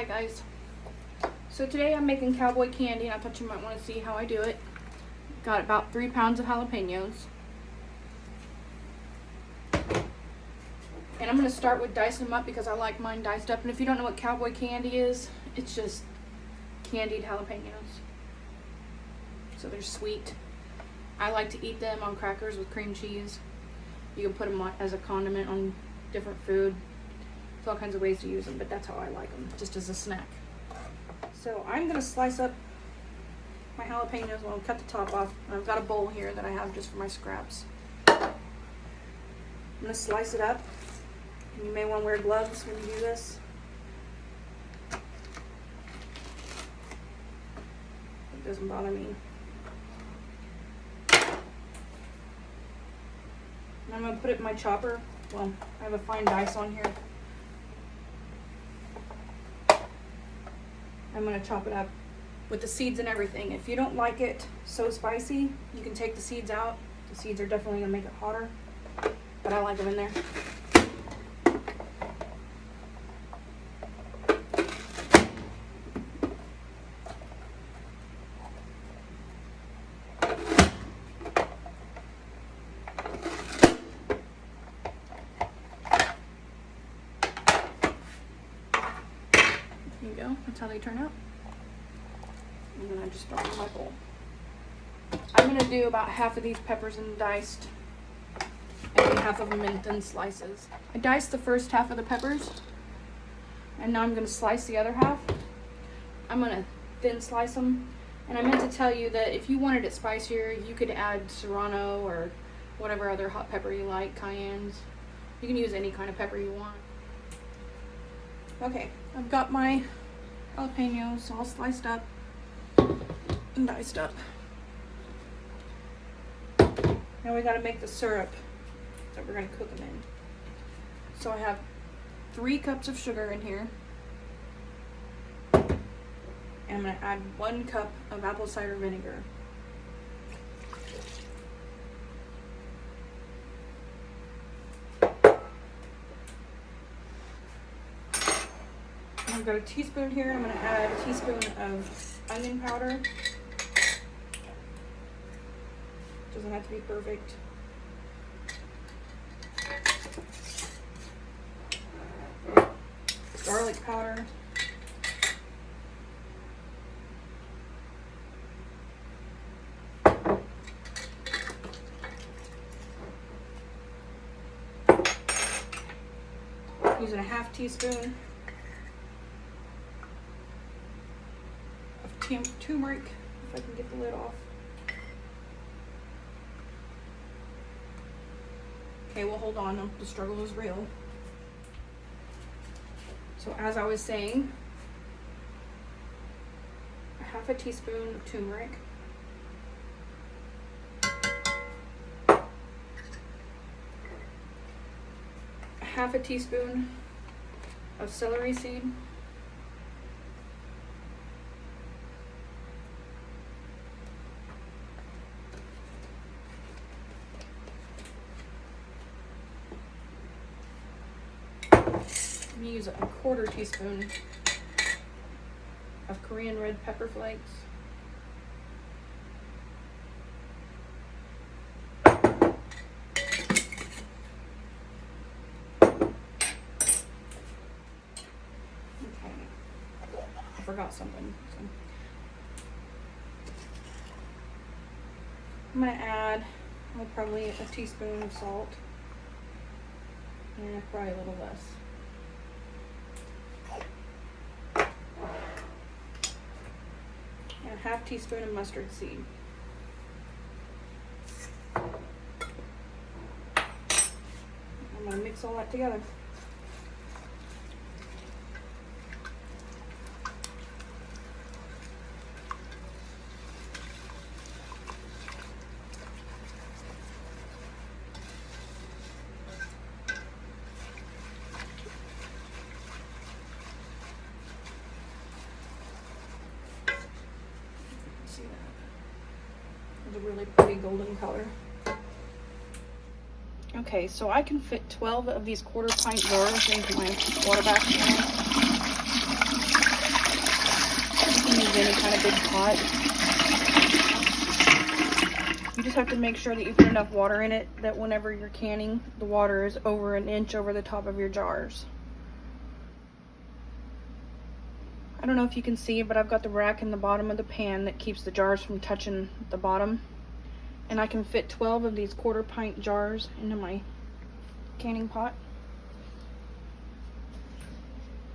Hi guys. So today I'm making cowboy candy and I thought you might want to see how I do it. Got about 3 pounds of jalapenos. And I'm going to start with dicing them up because I like mine diced up. And if you don't know what cowboy candy is, it's just candied jalapenos. So they're sweet. I like to eat them on crackers with cream cheese. You can put them on as a condiment on different food. There's all kinds of ways to use them, but that's how I like them, just as a snack. So I'm going to slice up my jalapenos. Well, I'll cut the top off. I've got a bowl here that I have just for my scraps. I'm going to slice it up. And you may want to wear gloves when you do this. It doesn't bother me. And I'm going to put it in my chopper. Well, I have a fine dice on here. I'm going to chop it up with the seeds and everything. If you don't like it so spicy, you can take the seeds out. The seeds are definitely going to make it hotter, but I like them in there. There you go, that's how they turn out. And then I just throw them in my bowl. I'm going to do about half of these peppers in diced and half of them in thin slices. I diced the first half of the peppers and now I'm going to slice the other half. I'm going to thin slice them. And I meant to tell you that if you wanted it spicier, you could add serrano or whatever other hot pepper you like, cayennes. You can use any kind of pepper you want. Okay, I've got my jalapenos all sliced up and diced up. Now we gotta make the syrup that we're gonna cook them in. So I have 3 cups of sugar in here. And I'm gonna add 1 cup of apple cider vinegar. I've got a teaspoon here. I'm going to add a teaspoon of onion powder. Doesn't have to be perfect. Garlic powder. Using a half teaspoon turmeric, if I can get the lid off. Okay, well hold on, the struggle is real. So as I was saying, a half a teaspoon of turmeric, a half a teaspoon of celery seed, I'm going to use a 1/4 teaspoon of Korean red pepper flakes. Okay, I forgot something. So I'm going to add probably a teaspoon of salt and probably a little less. And a half teaspoon of mustard seed. I'm going to mix all that together. See that? It's a really pretty golden color. Okay, so I can fit 12 of these 1/4 pint jars into my water bath. in a big pot. You just have to make sure that you put enough water in it that whenever you're canning, the water is over an inch over the top of your jars. I don't know if you can see, but I've got the rack in the bottom of the pan that keeps the jars from touching the bottom. And I can fit 12 of these 1/4 pint jars into my canning pot.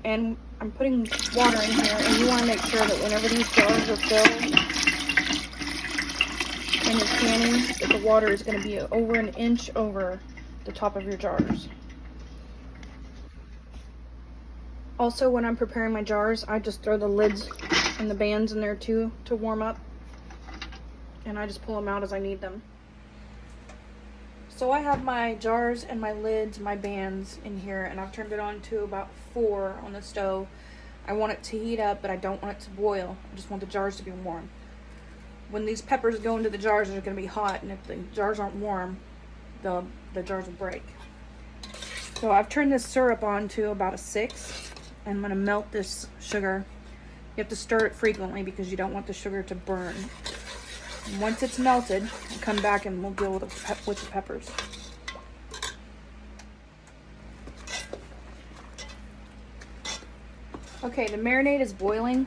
And I'm putting water in here, and you want to make sure that whenever these jars are filled and you're canning, that the water is going to be over an inch over the top of your jars. Also, when I'm preparing my jars, I just throw the lids and the bands in there too to warm up. And I just pull them out as I need them. So I have my jars and my lids, my bands in here, and I've turned it on to about 4 on the stove. I want it to heat up, but I don't want it to boil. I just want the jars to be warm. When these peppers go into the jars, they're going to be hot, and if the jars aren't warm, the jars will break. So I've turned this syrup on to about a 6. I'm going to melt this sugar. You have to stir it frequently because you don't want the sugar to burn. And once it's melted, I'll come back and we'll deal with the peppers. Okay, the marinade is boiling.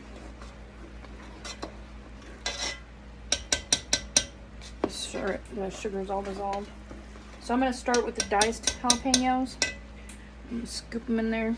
The sugar is all dissolved. So I'm going to start with the diced jalapenos. I'm going to scoop them in there.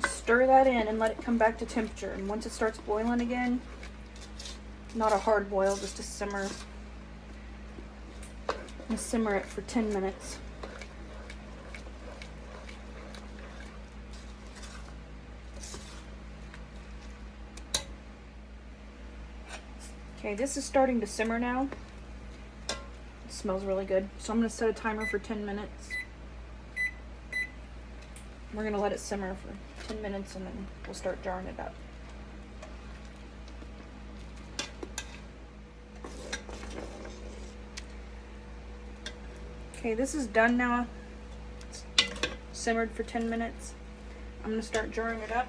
Stir that in and let it come back to temperature. And once it starts boiling again, not a hard boil, just a simmer. And simmer it for 10 minutes. Okay, this is starting to simmer now. It smells really good. So I'm going to set a timer for 10 minutes. We're going to let it simmer for 10 minutes and then we'll start jarring it up. Okay, this is done now. It's simmered for 10 minutes. I'm going to start jarring it up.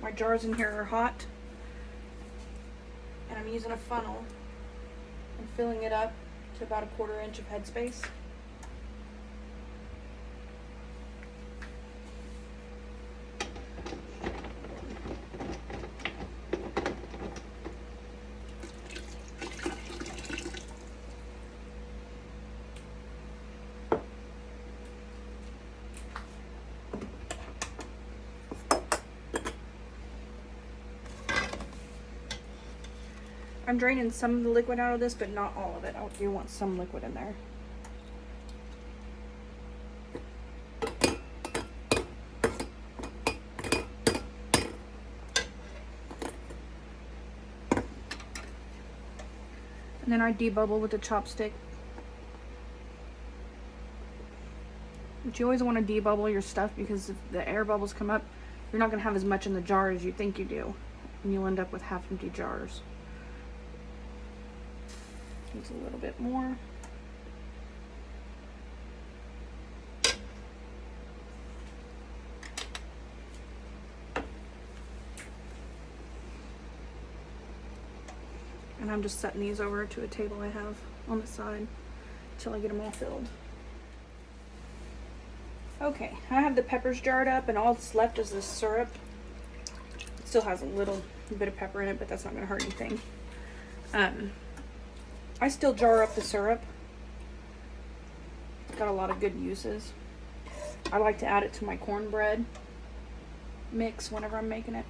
My jars in here are hot. And I'm using a funnel and filling it up to about a 1/4 inch of headspace. I'm draining some of the liquid out of this, but not all of it. I do want some liquid in there. And then I debubble with a chopstick. But you always want to debubble your stuff because if the air bubbles come up, you're not going to have as much in the jar as you think you do. And you'll end up with half-empty jars. Needs a little bit more. And I'm just setting these over to a table I have on the side until I get them all filled. Okay, I have the peppers jarred up and all that's left is this syrup. It still has a little bit of pepper in it, but that's not going to hurt anything. I still jar up the syrup. It's got a lot of good uses. I like to add it to my cornbread mix whenever I'm making it.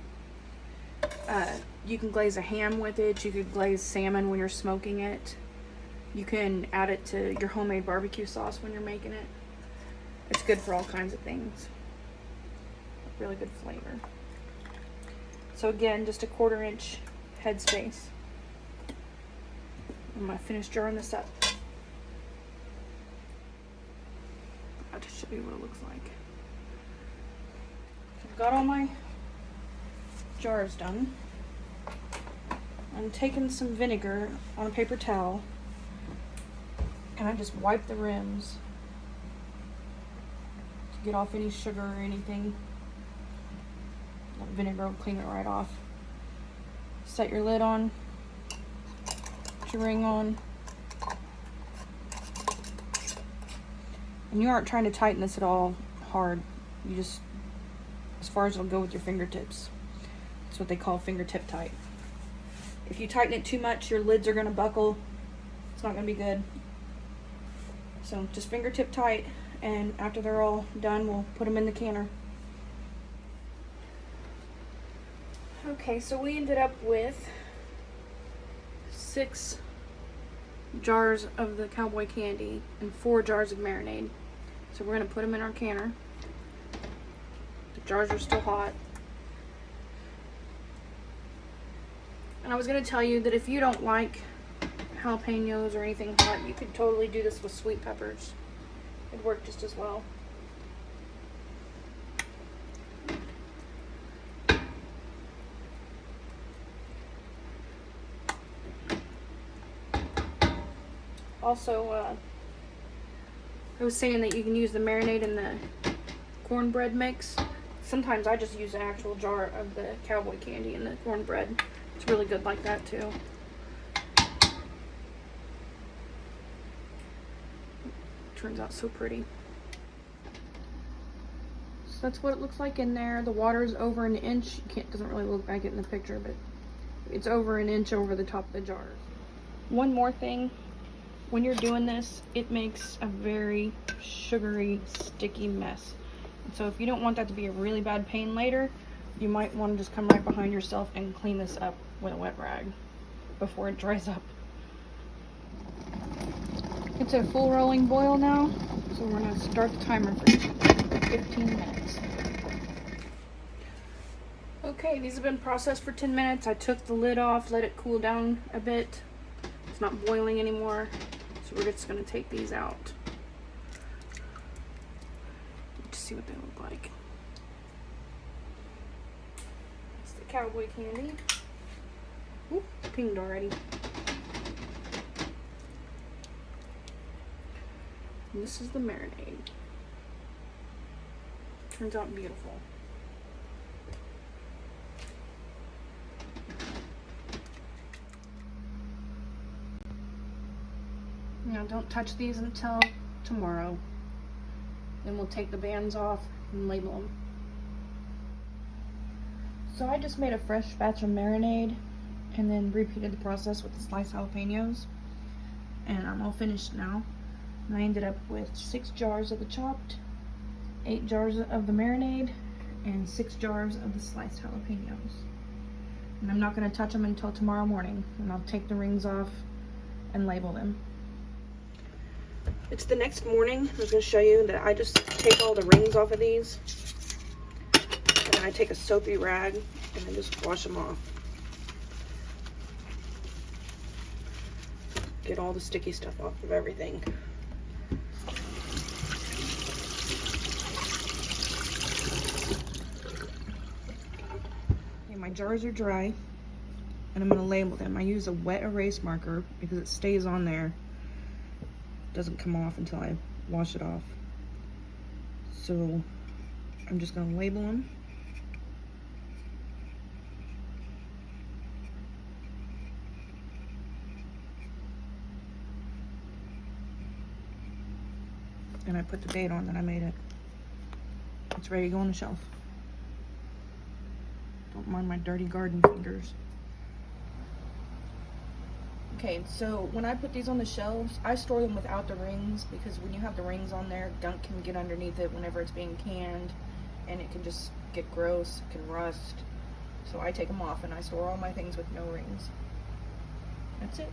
You can glaze a ham with it. You could glaze salmon when you're smoking it. You can add it to your homemade barbecue sauce when you're making it. It's good for all kinds of things. Really good flavor. So again, just a 1/4 inch headspace. I'm gonna finish jarring this up. I'll just show you what it looks like. I've got all my jars done. I'm taking some vinegar on a paper towel and I just wipe the rims to get off any sugar or anything. That vinegar will clean it right off. Set your lid on, put your ring on. And you aren't trying to tighten this at all hard. You just, as far as it'll go with your fingertips. That's what they call fingertip tight. If you tighten it too much, your lids are gonna buckle. It's not gonna be good. So just fingertip tight, and after they're all done, we'll put them in the canner. Okay, so we ended up with 6 jars of the cowboy candy and 4 jars of marinade. So we're gonna put them in our canner. The jars are still hot. And I was gonna tell you that if you don't like jalapenos or anything hot, you could totally do this with sweet peppers. It'd work just as well. Also, I was saying that you can use the marinade in the cornbread mix. Sometimes I just use an actual jar of the cowboy candy in the cornbread. It's really good like that too. Turns out so pretty. So that's what it looks like in there. The water is over an inch. Doesn't really look like it in the picture, but it's over an inch over the top of the jars. One more thing. When you're doing this, it makes a very sugary, sticky mess. And so if you don't want that to be a really bad pain later, you might want to just come right behind yourself and clean this up with a wet rag before it dries up. It's at a full rolling boil now, so we're going to start the timer for 15 minutes. Okay, these have been processed for 10 minutes. I took the lid off, let it cool down a bit. It's not boiling anymore, so we're just going to take these out to see what they look like. It's the cowboy candy. Oop, pinged already. And this is the marinade. Turns out beautiful. Now don't touch these until tomorrow. Then we'll take the bands off and label them. So I just made a fresh batch of marinade and then repeated the process with the sliced jalapenos. And I'm all finished now. And I ended up with 6 jars of the chopped, 8 jars of the marinade, and 6 jars of the sliced jalapenos. And I'm not going to touch them until tomorrow morning. And I'll take the rings off and label them. It's the next morning. I was going to show you that I just take all the rings off of these. And then I take a soapy rag and I just wash them off. Get all the sticky stuff off of everything. Okay, my jars are dry and I'm going to label them. I use a wet erase marker because it stays on there. Doesn't come off until I wash it off. So I'm just going to label them. And I put the date on that I made it. It's ready to go on the shelf. Don't mind my dirty garden fingers. Okay, so when I put these on the shelves, I store them without the rings because when you have the rings on there, gunk can get underneath it whenever it's being canned and it can just get gross, it can rust. So I take them off and I store all my things with no rings. That's it.